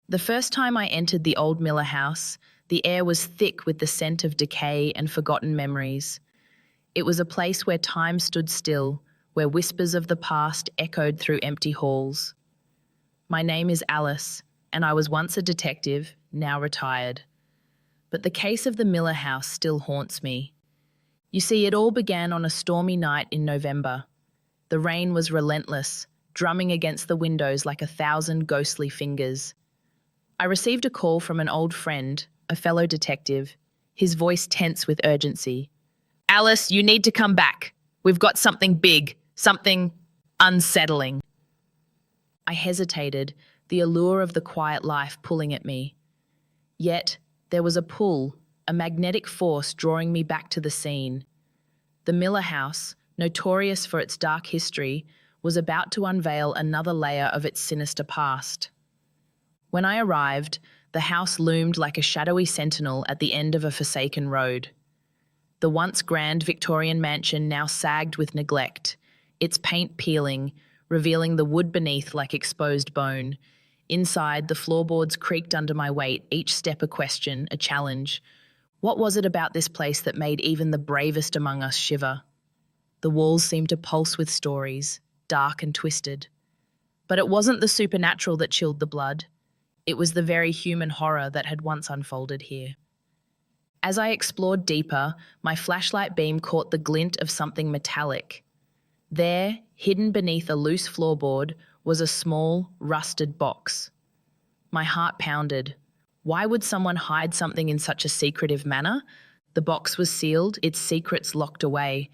The first time I entered the old Miller house, the air was thick with the scent of decay and forgotten memories. It was a place where time stood still, where whispers of the past echoed through empty halls. My name is Alice, and I was once a detective, now retired. But the case of the Miller house still haunts me. You see, it all began on a stormy night in November. The rain was relentless, drumming against the windows like 1,000 ghostly fingers. I received a call from an old friend, a fellow detective, his voice tense with urgency. Alice, you need to come back. We've got something big, something unsettling. I hesitated, the allure of the quiet life pulling at me. Yet, there was a pull, a magnetic force drawing me back to the scene. The Miller house, notorious for its dark history, was about to unveil another layer of its sinister past. When I arrived, the house loomed like a shadowy sentinel at the end of a forsaken road. The once grand Victorian mansion now sagged with neglect, its paint peeling, revealing the wood beneath like exposed bone. Inside, the floorboards creaked under my weight, each step a question, a challenge. What was it about this place that made even the bravest among us shiver? The walls seemed to pulse with stories, dark and twisted. But it wasn't the supernatural that chilled the blood. It was the very human horror that had once unfolded here. As I explored deeper, my flashlight beam caught the glint of something metallic. There, hidden beneath a loose floorboard, was a small, rusted box. My heart pounded. Why would someone hide something in such a secretive manner? The box was sealed, its secrets locked away.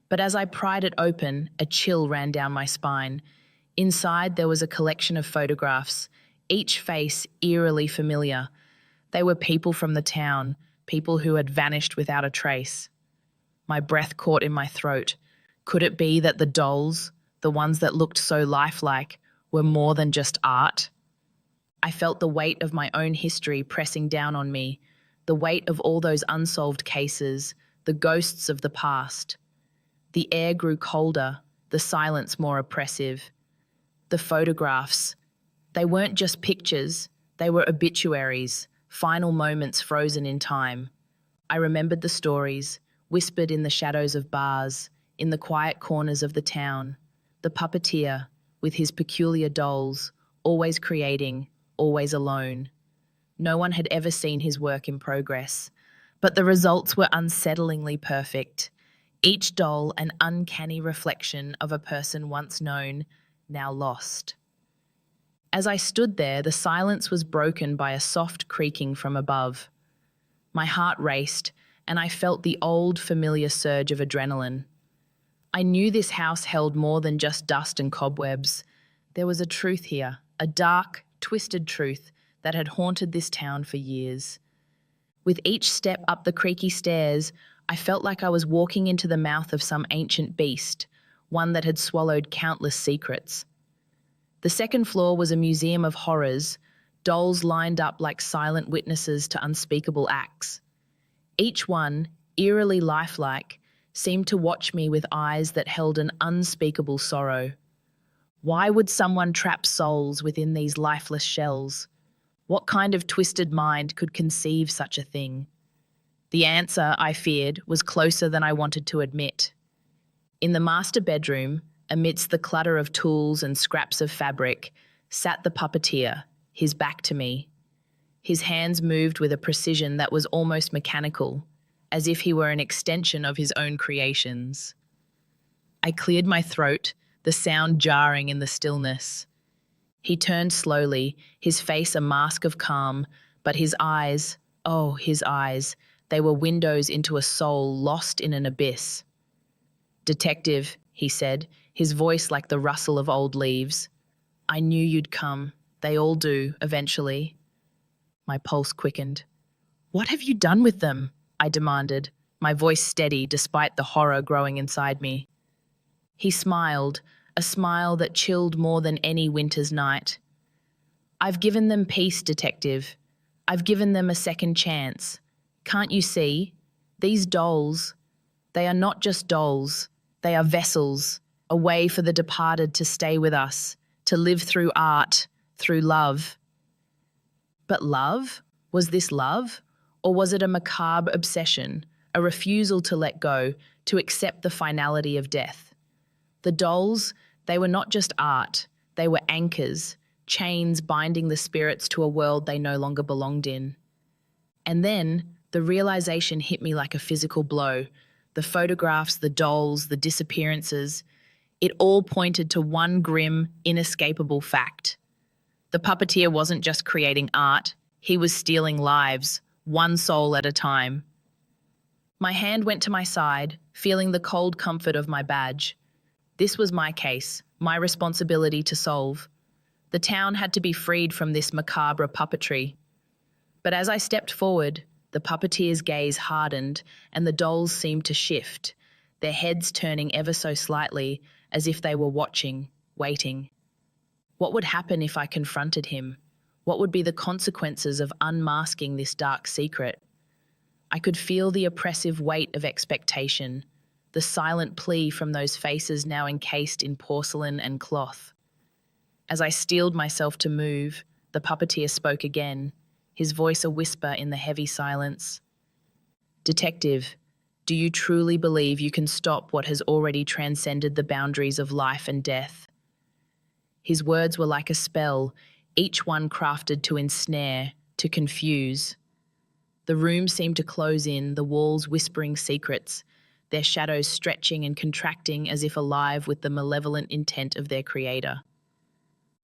But as I pried it open, a chill ran down my spine. Inside, there was a collection of photographs, each face eerily familiar. They were people from the town, people who had vanished without a trace. My breath caught in my throat. Could it be that the dolls, the ones that looked so lifelike, were more than just art? I felt the weight of my own history pressing down on me, the weight of all those unsolved cases, the ghosts of the past. The air grew colder, the silence more oppressive. The photographs, they weren't just pictures, they were obituaries, final moments frozen in time. I remembered the stories, whispered in the shadows of bars, in the quiet corners of the town. The puppeteer, with his peculiar dolls, always creating, always alone. No one had ever seen his work in progress, but the results were unsettlingly perfect. Each doll an uncanny reflection of a person once known, now lost. As I stood there, the silence was broken by a soft creaking from above. My heart raced, and I felt the old, familiar surge of adrenaline. I knew this house held more than just dust and cobwebs. There was a truth here, a dark, twisted truth that had haunted this town for years. With each step up the creaky stairs, I felt like I was walking into the mouth of some ancient beast, one that had swallowed countless secrets. The second floor was a museum of horrors, dolls lined up like silent witnesses to unspeakable acts. Each one, eerily lifelike, seemed to watch me with eyes that held an unspeakable sorrow. Why would someone trap souls within these lifeless shells? What kind of twisted mind could conceive such a thing? The answer, I feared, was closer than I wanted to admit. In the master bedroom, amidst the clutter of tools and scraps of fabric, sat the puppeteer, his back to me. His hands moved with a precision that was almost mechanical, as if he were an extension of his own creations. I cleared my throat, the sound jarring in the stillness. He turned slowly, his face a mask of calm, but his eyes, oh, his eyes, they were windows into a soul lost in an abyss. "Detective," he said, his voice like the rustle of old leaves. "I knew you'd come. They all do, eventually." My pulse quickened. "What have you done with them?" I demanded, my voice steady despite the horror growing inside me. He smiled, a smile that chilled more than any winter's night. "I've given them peace, detective. I've given them a second chance. Can't you see? These dolls, they are not just dolls. They are vessels, a way for the departed to stay with us, to live through art, through love." But love? Was this love? Or was it a macabre obsession, a refusal to let go, to accept the finality of death? The dolls, they were not just art, they were anchors, chains binding the spirits to a world they no longer belonged in. And then the realization hit me like a physical blow. The photographs, the dolls, the disappearances, it all pointed to one grim, inescapable fact. The puppeteer wasn't just creating art, he was stealing lives, one soul at a time. My hand went to my side, feeling the cold comfort of my badge. This was my case, my responsibility to solve. The town had to be freed from this macabre puppetry. But as I stepped forward, the puppeteer's gaze hardened and the dolls seemed to shift, their heads turning ever so slightly, as if they were watching, waiting. What would happen if I confronted him? What would be the consequences of unmasking this dark secret? I could feel the oppressive weight of expectation, the silent plea from those faces now encased in porcelain and cloth. As I steeled myself to move, the puppeteer spoke again, his voice a whisper in the heavy silence. "Detective, do you truly believe you can stop what has already transcended the boundaries of life and death?" His words were like a spell, each one crafted to ensnare, to confuse. The room seemed to close in, the walls whispering secrets, their shadows stretching and contracting as if alive with the malevolent intent of their creator.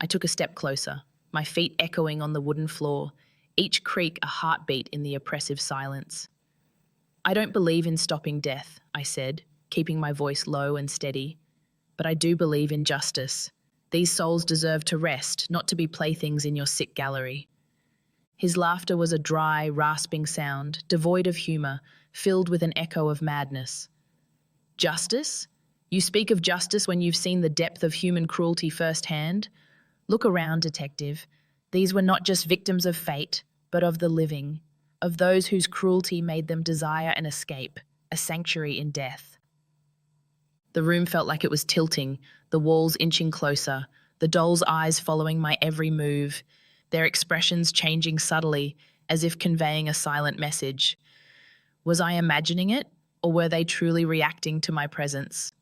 I took a step closer, my feet echoing on the wooden floor, each creak a heartbeat in the oppressive silence. "I don't believe in stopping death," I said, keeping my voice low and steady. "But I do believe in justice. These souls deserve to rest, not to be playthings in your sick gallery." His laughter was a dry, rasping sound, devoid of humor, filled with an echo of madness. "Justice? You speak of justice when you've seen the depth of human cruelty firsthand? Look around, detective. These were not just victims of fate, but of the living, of those whose cruelty made them desire an escape, a sanctuary in death." The room felt like it was tilting, the walls inching closer, the doll's eyes following my every move, their expressions changing subtly, as if conveying a silent message. Was I imagining it, or were they truly reacting to my presence?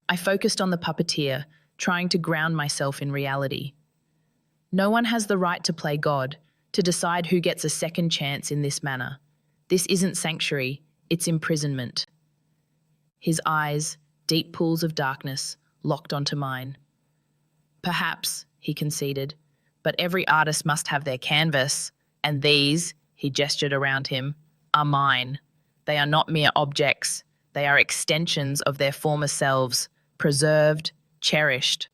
I focused on the puppeteer, trying to ground myself in reality. No one has the right to play God, to decide who gets a second chance in this manner. This isn't sanctuary, it's imprisonment. His eyes, deep pools of darkness, locked onto mine. "Perhaps," he conceded, "but every artist must have their canvas, and these," he gestured around him, "are mine. They are not mere objects, they are extensions of their former selves, preserved, cherished."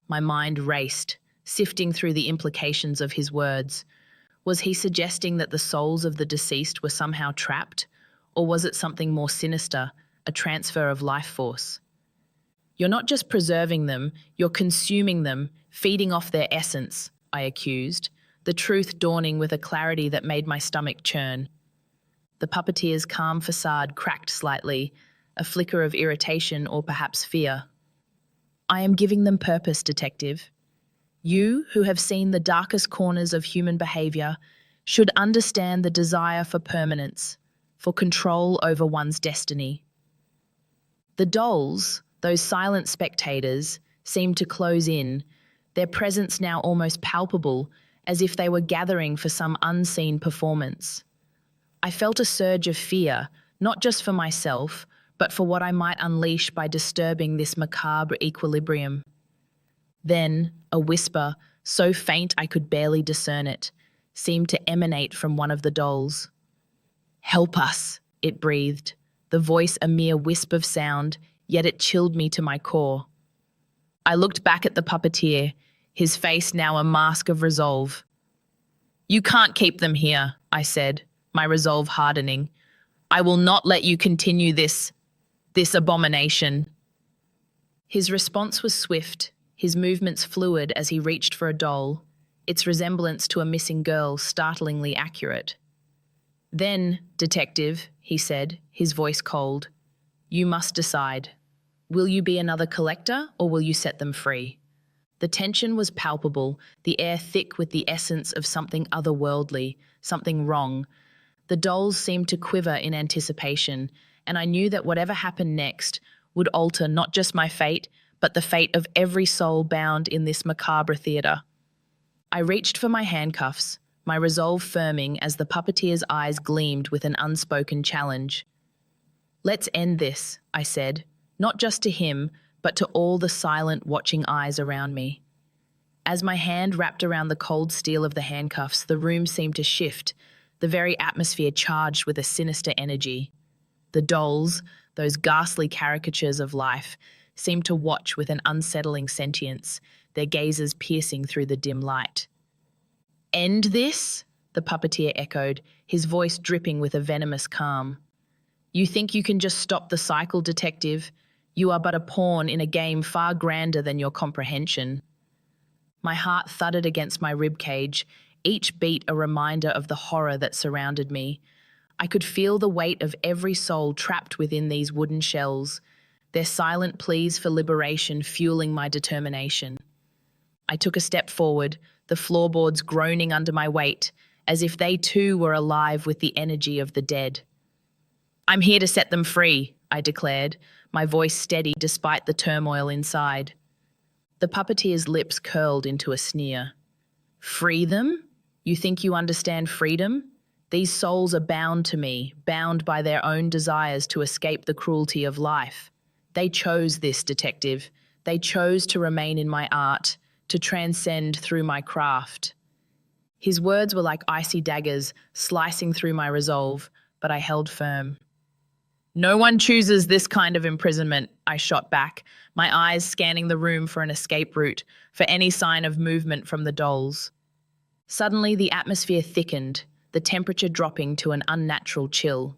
My mind raced, sifting through the implications of his words. Was he suggesting that the souls of the deceased were somehow trapped, or was it something more sinister, a transfer of life force? "You're not just preserving them, you're consuming them, feeding off their essence," I accused, the truth dawning with a clarity that made my stomach churn. The puppeteer's calm facade cracked slightly, a flicker of irritation or perhaps fear. "I am giving them purpose, detective. You, who have seen the darkest corners of human behavior, should understand the desire for permanence, for control over one's destiny." The dolls, those silent spectators, seemed to close in, their presence now almost palpable, as if they were gathering for some unseen performance. I felt a surge of fear, not just for myself, but for what I might unleash by disturbing this macabre equilibrium. Then, a whisper, so faint I could barely discern it, seemed to emanate from one of the dolls. "Help us," it breathed, the voice a mere wisp of sound, yet it chilled me to my core. I looked back at the puppeteer, his face now a mask of resolve. "You can't keep them here," I said, my resolve hardening. "I will not let you continue this abomination." His response was swift, his movements fluid as he reached for a doll, its resemblance to a missing girl startlingly accurate. "Then, detective," he said, his voice cold, "you must decide. Will you be another collector or will you set them free?" The tension was palpable, the air thick with the essence of something otherworldly, something wrong. The dolls seemed to quiver in anticipation, and I knew that whatever happened next would alter not just my fate, but the fate of every soul bound in this macabre theatre. I reached for my handcuffs, my resolve firming as the puppeteer's eyes gleamed with an unspoken challenge. "Let's end this," I said, not just to him, but to all the silent, watching eyes around me. As my hand wrapped around the cold steel of the handcuffs, the room seemed to shift, the very atmosphere charged with a sinister energy. The dolls, those ghastly caricatures of life, seemed to watch with an unsettling sentience, their gazes piercing through the dim light. "End this?" the puppeteer echoed, his voice dripping with a venomous calm. "You think you can just stop the cycle, detective? You are but a pawn in a game far grander than your comprehension." My heart thudded against my ribcage, each beat a reminder of the horror that surrounded me. I could feel the weight of every soul trapped within these wooden shells, their silent pleas for liberation fueling my determination. I took a step forward, the floorboards groaning under my weight, as if they too were alive with the energy of the dead. "I'm here to set them free," I declared, my voice steady despite the turmoil inside. The puppeteer's lips curled into a sneer. "Free them? You think you understand freedom? These souls are bound to me, bound by their own desires to escape the cruelty of life. They chose this, detective. They chose to remain in my art, to transcend through my craft." His words were like icy daggers, slicing through my resolve, but I held firm. "No one chooses this kind of imprisonment," I shot back, my eyes scanning the room for an escape route, for any sign of movement from the dolls. Suddenly, the atmosphere thickened, the temperature dropping to an unnatural chill.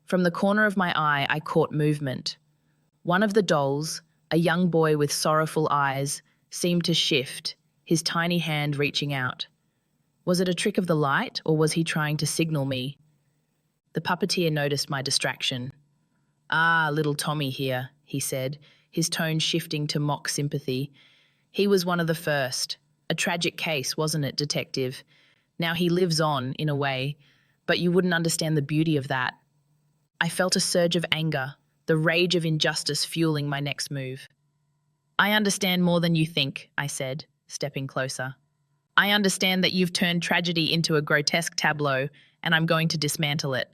From the corner of my eye, I caught movement. One of the dolls, a young boy with sorrowful eyes, seemed to shift, his tiny hand reaching out. Was it a trick of the light, or was he trying to signal me? The puppeteer noticed my distraction. "Ah, little Tommy here," he said, his tone shifting to mock sympathy. "He was one of the first. A tragic case, wasn't it, detective? Now he lives on, in a way, but you wouldn't understand the beauty of that." I felt a surge of anger, the rage of injustice fueling my next move. "I understand more than you think," I said, stepping closer. "I understand that you've turned tragedy into a grotesque tableau, and I'm going to dismantle it."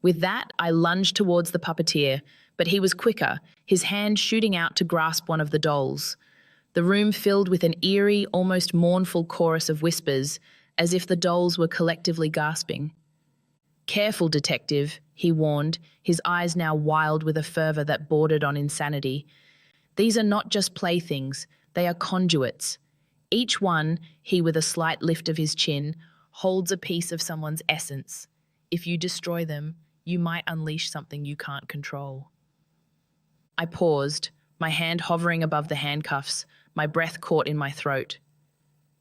With that, I lunged towards the puppeteer, but he was quicker, his hand shooting out to grasp one of the dolls. The room filled with an eerie, almost mournful chorus of whispers, as if the dolls were collectively gasping. "Careful, detective," he warned, his eyes now wild with a fervor that bordered on insanity. "These are not just playthings, they are conduits. Each one," he with a slight lift of his chin, "holds a piece of someone's essence. If you destroy them, you might unleash something you can't control." I paused, my hand hovering above the handcuffs, my breath caught in my throat.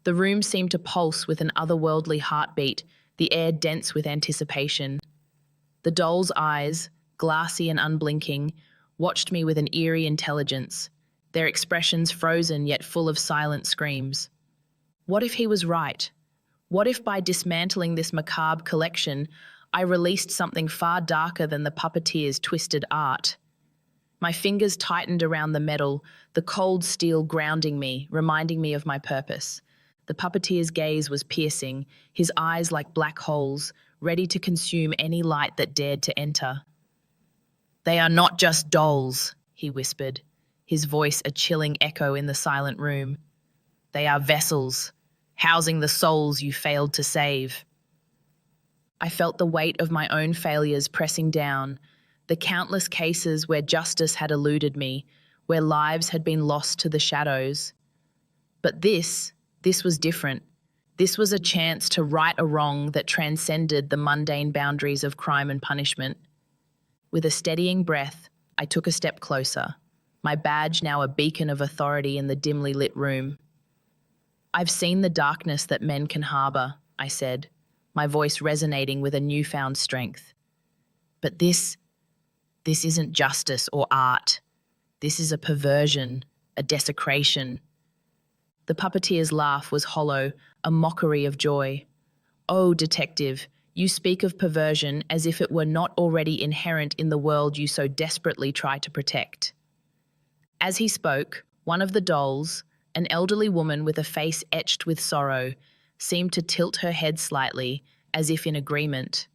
The room seemed to pulse with an otherworldly heartbeat, the air dense with anticipation. The doll's eyes, glassy and unblinking, watched me with an eerie intelligence, their expressions frozen yet full of silent screams. What if he was right? What if by dismantling this macabre collection, I released something far darker than the puppeteer's twisted art? My fingers tightened around the metal, the cold steel grounding me, reminding me of my purpose. The puppeteer's gaze was piercing, his eyes like black holes, ready to consume any light that dared to enter. "They are not just dolls," he whispered, his voice a chilling echo in the silent room. "They are vessels, housing the souls you failed to save." I felt the weight of my own failures pressing down, the countless cases where justice had eluded me, where lives had been lost to the shadows. But this was different. This was a chance to right a wrong that transcended the mundane boundaries of crime and punishment. With a steadying breath, I took a step closer, my badge now a beacon of authority in the dimly lit room. "I've seen the darkness that men can harbor," I said, my voice resonating with a newfound strength. "But this isn't justice or art. This is a perversion, a desecration. The puppeteer's laugh was hollow, a mockery of joy. Oh, detective, you speak of perversion as if it were not already inherent in the world you so desperately try to protect. As he spoke, one of the dolls, an elderly woman with a face etched with sorrow, seemed to tilt her head slightly, as if in agreement.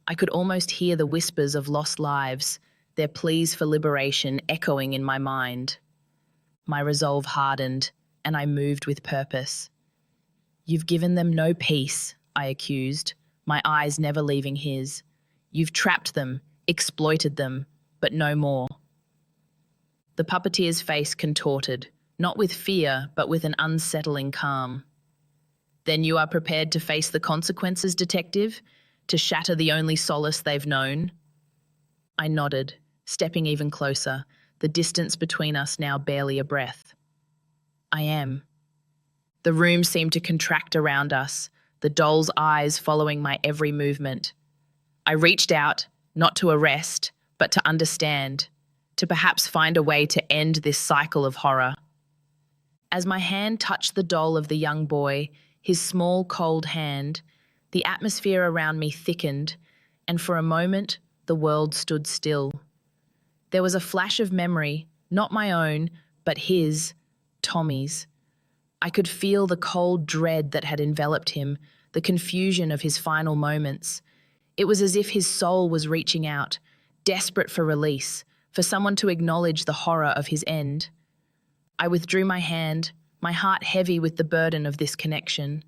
I could almost hear the whispers of lost lives, their pleas for liberation echoing in my mind. My resolve hardened, and I moved with purpose. You've given them no peace, I accused, my eyes never leaving his. You've trapped them, exploited them, but no more. The puppeteer's face contorted, not with fear, but with an unsettling calm. Then you are prepared to face the consequences, detective? To shatter the only solace they've known? I nodded, stepping even closer, the distance between us now barely a breath. I am. The room seemed to contract around us, the doll's eyes following my every movement. I reached out, not to arrest, but to understand, to perhaps find a way to end this cycle of horror. As my hand touched the doll of the young boy, his small, cold hand, the atmosphere around me thickened, and for a moment, the world stood still. There was a flash of memory, not my own, but his, Tommy's. I could feel the cold dread that had enveloped him, the confusion of his final moments. It was as if his soul was reaching out, desperate for release, for someone to acknowledge the horror of his end. I withdrew my hand, my heart heavy with the burden of this connection.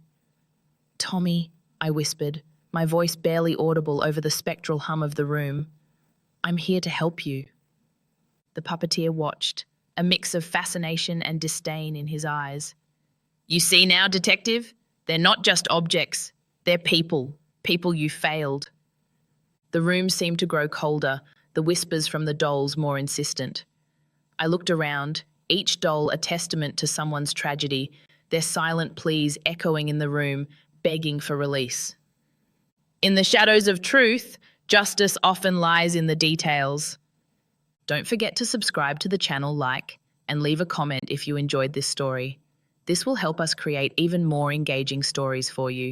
Tommy, I whispered, my voice barely audible over the spectral hum of the room. I'm here to help you. The puppeteer watched, a mix of fascination and disdain in his eyes. You see now, detective? They're not just objects. They're people. People you failed. The room seemed to grow colder, the whispers from the dolls more insistent. I looked around, each doll a testament to someone's tragedy, their silent pleas echoing in the room, begging for release. In the shadows of truth, justice often lies in the details. Don't forget to subscribe to the channel, like, and leave a comment if you enjoyed this story. This will help us create even more engaging stories for you.